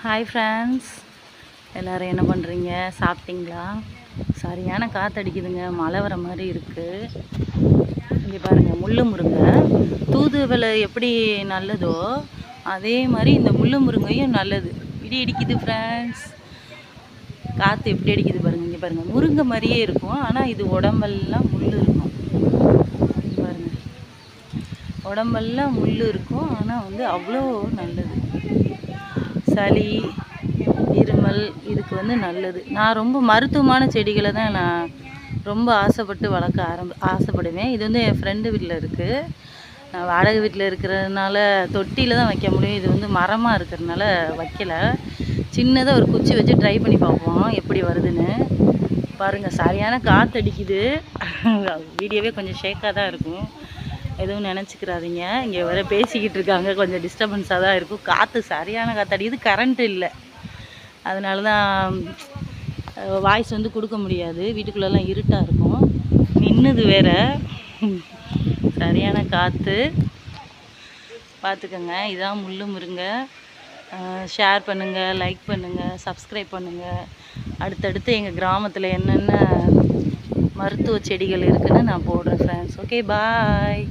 Hi friends, எல்லோரும் என்ன பண்ணுறீங்க? சாப்பிட்டீங்களா? சரியான காற்றடிக்குதுங்க, மழை வர மாதிரி இருக்குது. இங்கே பாருங்கள், முள்ளு முருங்கை தூதுவளை எப்படி நல்லதோ அதே மாதிரி இந்த முள்ளு முருங்கையும் நல்லது. இடி இடிக்குது ஃப்ரெண்ட்ஸ், காற்று எப்படி அடிக்குது பாருங்கள். இங்கே பாருங்கள், முருங்கை மாதிரியே இருக்கும், ஆனால் இது உடம்பெல்லாம் முள் இருக்கும். பாருங்கள், உடம்பெல்லாம் முள் இருக்கும், ஆனால் வந்து அவ்வளோ நல்லது. சளி, இருமல் இதுக்கு வந்து நல்லது. நான் ரொம்ப மருத்துவமான செடிகளை தான் நான் ரொம்ப ஆசைப்பட்டு வளர்க்க ஆசைப்படுவேன். இது வந்து என் ஃப்ரெண்டு வீட்டில் இருக்குது. நான் வாடகை வீட்டில் இருக்கிறதுனால தொட்டியில் தான் வைக்க முடியும். இது வந்து மரமாக இருக்கிறதுனால வைக்கலை. சின்னதாக ஒரு குச்சி வச்சு ட்ரை பண்ணி பார்ப்போம் எப்படி வருதுன்னு. பாருங்கள், சரியான காற்றடிக்குது. வீடியோவே கொஞ்சம் ஷேக்காக தான் இருக்கும், எதுவும் நினச்சிக்கிறாதீங்க. இங்கே வர பேசிக்கிட்டு இருக்காங்க, கொஞ்சம் டிஸ்டர்பன்ஸாக தான் இருக்கும். காற்று சரியான காற்றடிக்குது, கரண்ட்டு இல்லை. அதனால தான் வாய்ஸ் வந்து கொடுக்க முடியாது. வீட்டுக்குள்ளெல்லாம் இருட்டாக இருக்கும், நின்றுது வேறு. சரியான காற்று பார்த்துக்கோங்க. இதான் முள்ளு முருங்கை. ஷேர் பண்ணுங்கள், லைக் பண்ணுங்கள், சப்ஸ்கிரைப் பண்ணுங்கள். அடுத்தடுத்து எங்கள் கிராமத்தில் என்னென்ன மருத்துவ செடிகள் இருக்குதுன்னு நான் போடுறேன் ஃப்ரெண்ட்ஸ். ஓகே, பாய்.